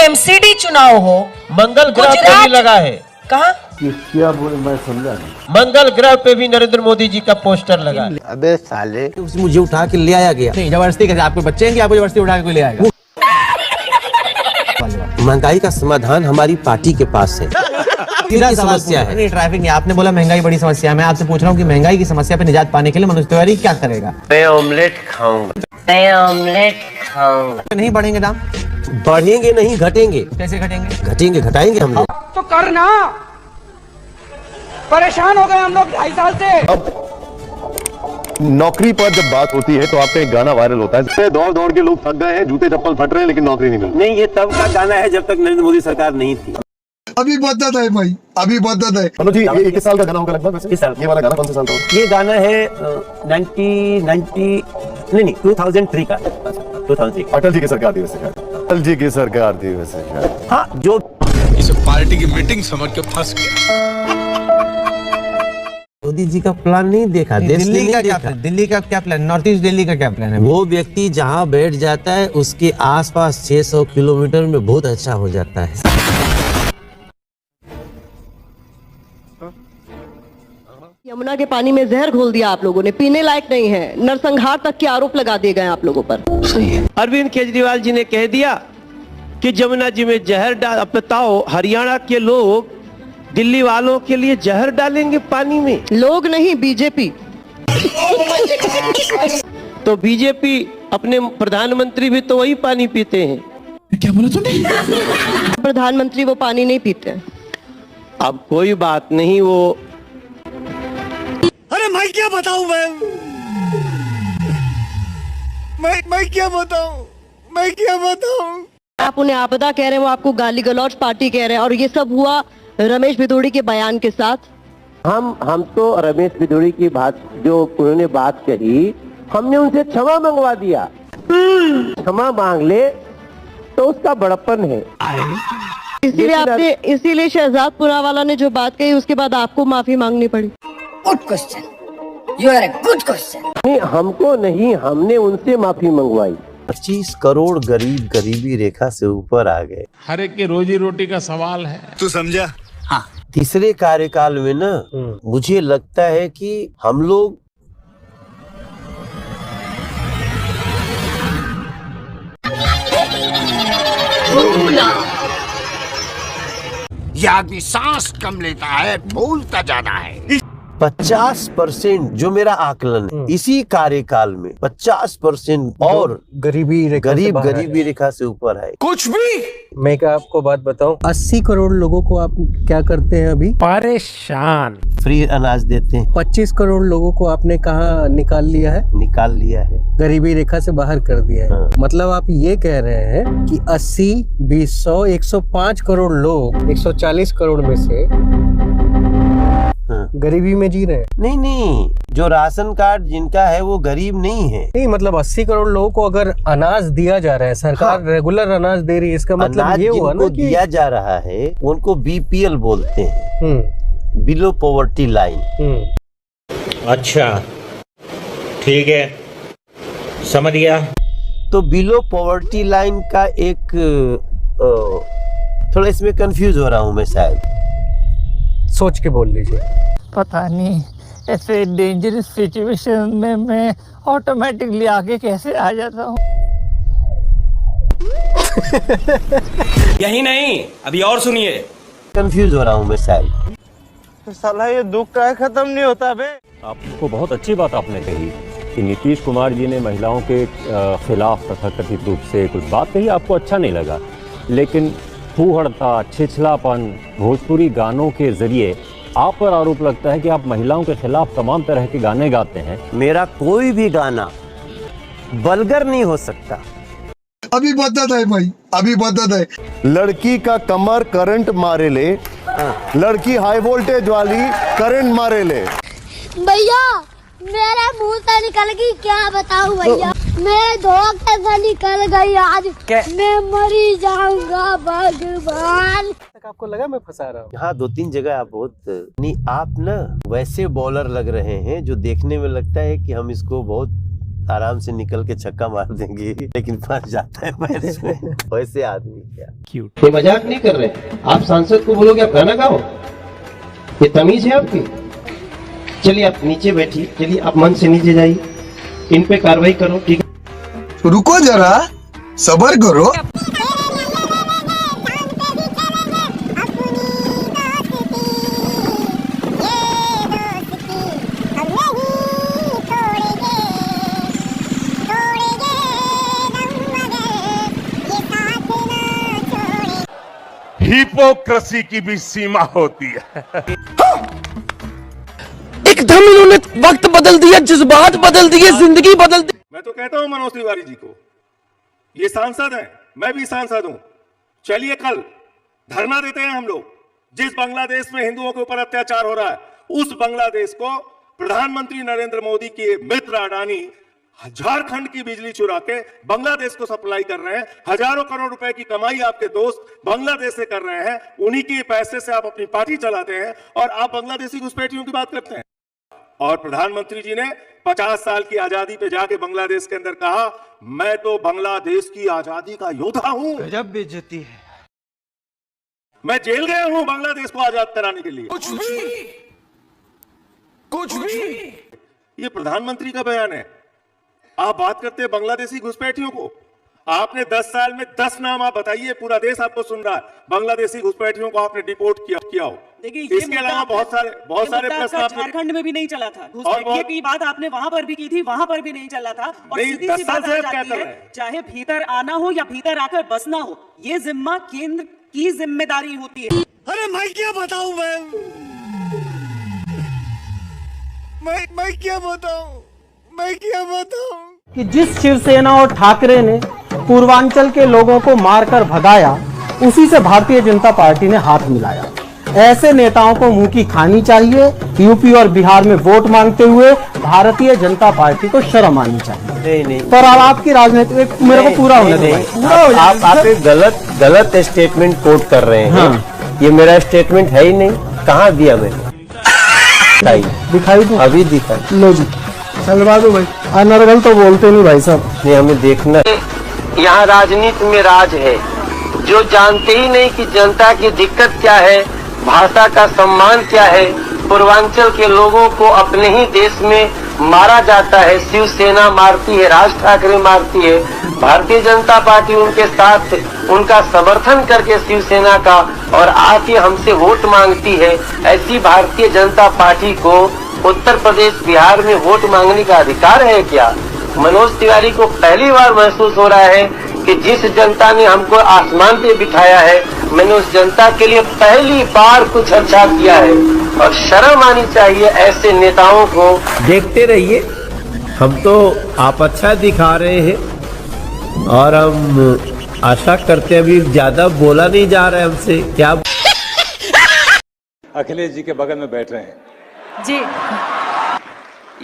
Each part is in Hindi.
एमसीडी चुनाव हो, मंगल ग्रह पे भी लगा है। कहा क्या बोले मैं समझा नहीं। मंगल ग्रह पे भी नरेंद्र मोदी जी का पोस्टर लगा है। अबे साले मुझे उठा के ले आया गया। नहीं जबरदस्ती कैसे? आपको बच्चे हैं कि आपको जबरदस्ती उठा के कोई ले आएगा? महंगाई का समाधान हमारी पार्टी के पास है। सीधा समस्या है। नहीं ट्रैफिक नहीं, आपने बोला महंगाई बड़ी समस्या है। मैं आपसे पूछ रहा हूँ कि महंगाई की समस्या पे निजात पाने के लिए मनोज तिवारी क्या करेगा? मैं ऑमलेट खाऊंगा। नहीं बढ़ेंगे दाम? बढ़ेंगे नहीं, घटेंगे। कैसे घटेंगे? घटेंगे, घटाएंगे हम लोग। तो करना, परेशान हो गए हम लोग 2.5 साल से। अब नौकरी पर जब बात होती है तो आपका एक गाना वायरल होता है, दौड़ दौड़ के लोग थक गए हैं, जूते चप्पल फट रहे हैं, लेकिन नौकरी नहीं मिल रही। नहीं, ये तब का गाना है जब तक नरेंद्र मोदी सरकार नहीं थी। अभी बदत है भाई, अभी बदत है। मनोज जी, ये 21 साल का गाना होगा लगभग वैसे? किस साल? ये वाला गाना कौन से साल का होगा? ये गाना है 2003 का। 2003। अटल जी की सरकार थी वैसे। अटल जी की सरकार थी वैसे। हाँ, जो इसे पार्टी की मीटिंग समझ के फंस गया। मोदी जी का प्लान नहीं देखा। दिल्ली का क्या प्लान? दिल्ली का क्या प्लान? नॉर्थ ईस्ट दिल्ली का क्या प्लान है? वो व्यक्ति जहाँ बैठ जाता है उसके आसपास 600 किलोमीटर में बहुत अच्छा हो जाता है। यमुना के पानी में जहर घोल दिया आप लोगों ने, पीने लायक नहीं है। नरसंहार तक के आरोप लगा दिए गए आप लोगों पर। सही है। अरविंद केजरीवाल जी ने कह दिया कि जमुना जी में जहर डाल। अब बताओ, हरियाणा के लोग दिल्ली वालों के लिए जहर डालेंगे पानी में? लोग नहीं, बीजेपी। तो बीजेपी अपने प्रधानमंत्री भी तो वही पानी पीते हैं। क्या बोला तूने? प्रधानमंत्री वो पानी नहीं पीते। अब कोई बात नहीं, वो अरे मैं क्या बताऊं? मैं क्या बताऊं? आप उन्हें आपदा कह रहे हैं, वो आपको गाली गलौज पार्टी कह रहे हैं, और ये सब हुआ रमेश भिदोड़ी के बयान के साथ। हम तो रमेश भिदोड़ी की बात, जो उन्होंने बात कही, हमने उनसे क्षमा मंगवा दिया। क्षमा मांग ले तो उसका बड़प्पन है। इसीलिए शहजाद पुरावाला ने जो बात कही उसके बाद आपको माफी मांगनी पड़ी। Good question, you are a good question. नहीं, हमको नहीं, हमने उनसे माफी मंगवाई। 25 करोड़ गरीब गरीबी रेखा से ऊपर आ गए। हर एक की रोजी रोटी का सवाल है। तू समझा? हाँ, तीसरे कार्यकाल में ना मुझे लगता है कि हम लोग ये आदमी सांस कम लेता है, भूलता ज्यादा है। 50% जो मेरा आकलन है, इसी कार्यकाल में 50% और गरीबी रेखा से ऊपर है। कुछ भी मैं क्या आपको बात बताऊं, 80 करोड़ लोगों को आप क्या करते हैं अभी? परेशान। फ्री अनाज देते हैं। 25 करोड़ लोगों को आपने कहाँ निकाल लिया है? गरीबी रेखा से बाहर कर दिया है। हाँ। मतलब आप ये कह रहे हैं कि 80, 20, 100, 105 करोड़ लोग 140 करोड़ में से गरीबी में जी रहे हैं। नहीं, जो राशन कार्ड जिनका है वो गरीब नहीं है। नहीं, मतलब 80 करोड़ लोगों को अगर अनाज दिया जा रहा है, सरकार रेगुलर अनाज दे रही है, इसका मतलब ये हुआ ना कि दिया जा रहा है उनको बीपीएल बोलते हैं, बिलो पॉवर्टी लाइन। अच्छा, ठीक है, समझ गया। तो बिलो पॉवर्टी लाइन का एक थोड़ा इसमें कंफ्यूज हो रहा हूँ मैं, शायद सोच के बोल लीजिए। पता नहीं, ऐसे डेंजरस सिचुएशन में मैं ऑटोमेटिकली आगे कैसे आ जाता हूँ। यही नहीं, अभी और सुनिए। कंफ्यूज हो रहा हूँ मैं, शायद। साला ये दुख का खत्म नहीं होता बे। आपको बहुत अच्छी बात आपने कही कि नीतीश कुमार जी ने महिलाओं के खिलाफ तथाकथित रूप से कुछ बात कही, आपको अच्छा नहीं लगा, लेकिन फूहड़ता, छिछलापन, भोजपुरी गानों के जरिए आप पर आरोप लगता है कि आप महिलाओं के खिलाफ तमाम तरह के गाने गाते हैं। मेरा कोई भी गाना वल्गर नहीं हो सकता। अभी बदत है भाई, अभी बदत है। लड़की का कमर करंट मारे ले, लड़की हाई वोल्टेज वाली करंट मारे ले। भैया मेरे मुंह से निकल गई, क्या बताऊं भैया, मेरे धोखे से निकल गई आज। मैं मरी जाऊंगा भगवान। आपको लगा मैं फंसा रहा हूँ? हाँ, 2-3 जगह आप बहुत नहीं, आप ना वैसे बॉलर लग रहे हैं जो देखने में लगता है कि हम इसको बहुत आराम से निकल के छक्का मार देंगे, लेकिन फंस जाता है पैर में। वैसे आदमी क्या क्यूट। ये मजाक नहीं कर रहे, आप सांसद को बोलोगे आप गाना गाओ, ये तमीज है आपकी? चलिए आप नीचे बैठिए, चलिए आप मन से नीचे जाइए, इन पे कार्रवाई करो, ठीक है? रुको जरा, सबर करो। हिपोक्रेसी की भी सीमा होती है। एकदम इन्होंने वक्त बदल दिया, जज्बात बदल दिए, जिंदगी बदल दी। मैं तो कहता हूं मनोज तिवारी जी को, ये सांसद है, मैं भी सांसद हूं, चलिए कल धरना देते हैं हम लोग। जिस बांग्लादेश में हिंदुओं के ऊपर अत्याचार हो रहा है, उस बांग्लादेश को प्रधानमंत्री नरेंद्र मोदी के मित्र अडानी झारखंड की बिजली चुरा के बांग्लादेश को सप्लाई कर रहे हैं। हजारों करोड़ रुपए की कमाई आपके दोस्त बांग्लादेश से कर रहे हैं, उन्हीं के पैसे से आप अपनी पार्टी चलाते हैं और आप बांग्लादेशी घुसपैठियों की बात करते हैं। और प्रधानमंत्री जी ने 50 साल की आजादी पे जाके बांग्लादेश के अंदर कहा, मैं तो बांग्लादेश की आजादी का योद्धा हूं। गजब बेइज्जती है। मैं जेल गया हूं बांग्लादेश को आजाद कराने के लिए। कुछ भी ये प्रधानमंत्री का बयान है। आप बात करते हैं बांग्लादेशी घुसपैठियों को। आपने 10 साल में 10 नाम आप बताइए, पूरा देश आपको सुन रहा है, बांग्लादेशी घुसपैठियों को आपने डिपोर्ट किया हो। इसके अलावा बहुत सारे प्रश्न झारखंड में भी नहीं चला था, घुसपैठियों की बात आपने वहां पर भी की थी, वहां पर भी नहीं चला था। और सीधी सी बात आ जाती है, चाहे भीतर आना हो या भीतर आकर बसना हो, ये जिम्मा केंद्र की जिम्मेदारी होती है। अरे मैं क्या बताऊं, मैं क्या बताऊं कि जिस शिवसेना और ठाकरे ने पूर्वांचल के लोगों को मारकर भगाया, उसी से भारतीय जनता पार्टी ने हाथ मिलाया। ऐसे नेताओं को मुंह की खानी चाहिए। यूपी और बिहार में वोट मांगते हुए भारतीय जनता पार्टी को शर्म आनी चाहिए। नहीं पर अब आपकी राजनीति मेरे को पूरा होने दो। आप एक गलत स्टेटमेंट कोट कर रहे हैं। ये मेरा स्टेटमेंट है ही नहीं। कहाँ दिया मैंने? दिखाई दो, अभी दिखाई लो जी, चलवा दो भाई। अनर्गल तो बोलते नहीं भाई साहब। नहीं, हमें देखना। यहाँ राजनीति में राज है, जो जानते ही नहीं कि जनता की दिक्कत क्या है, भाषा का सम्मान क्या है। पूर्वांचल के लोगों को अपने ही देश में मारा जाता है, शिवसेना मारती है, राज ठाकरे मारती है, भारतीय जनता पार्टी उनके साथ उनका समर्थन करके शिवसेना का और आके हमसे वोट मांगती है। ऐसी भारतीय जनता पार्टी को उत्तर प्रदेश बिहार में वोट मांगने का अधिकार है क्या? मनोज तिवारी को पहली बार महसूस हो रहा है कि जिस जनता ने हमको आसमान पे बिठाया है, मैंने उस जनता के लिए पहली बार कुछ अच्छा किया है। और शर्म आनी चाहिए ऐसे नेताओं को। देखते रहिए, हम तो आप अच्छा दिखा रहे हैं और हम आशा करते हैं अभी ज्यादा बोला नहीं जा रहा है हमसे। क्या अखिलेश जी के बगल में बैठ रहे हैं जी,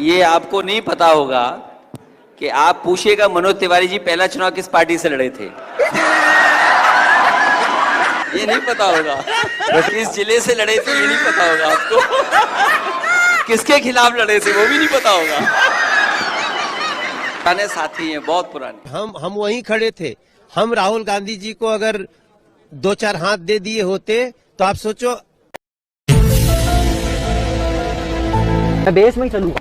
ये आपको नहीं पता होगा कि आप पूछिएगा मनोज तिवारी जी पहला चुनाव किस पार्टी से लड़े थे। ये नहीं पता होगा। किस जिले से लड़े थे ये नहीं पता होगा आपको। किसके खिलाफ लड़े थे वो भी नहीं पता होगा। पुराने साथी हैं, बहुत पुराने। हम वहीं खड़े थे। हम राहुल गांधी जी को अगर 2-4 हाथ दे दिए होते तो आप सोचो। मैं बेस में ही चलूंगा।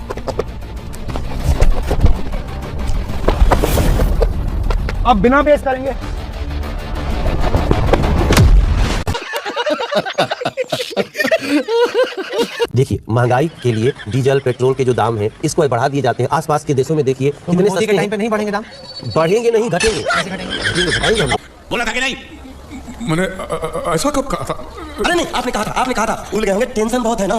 अब बिना बेस करेंगे। देखिए, महंगाई के लिए डीजल पेट्रोल के जो दाम हैं, इसको बढ़ा दिए जाते हैं। आसपास के देशों में देखिए कितने सस्ते के टाइम पे नहीं बढ़ेंगे दाम। बढ़ेंगे नहीं, घटेंगे। बोला था कि नहीं? मैंने ऐसा कब कहा था? अरे नहीं, आपने कहा था, भूल गए होंगे, टेंशन बहुत है ना।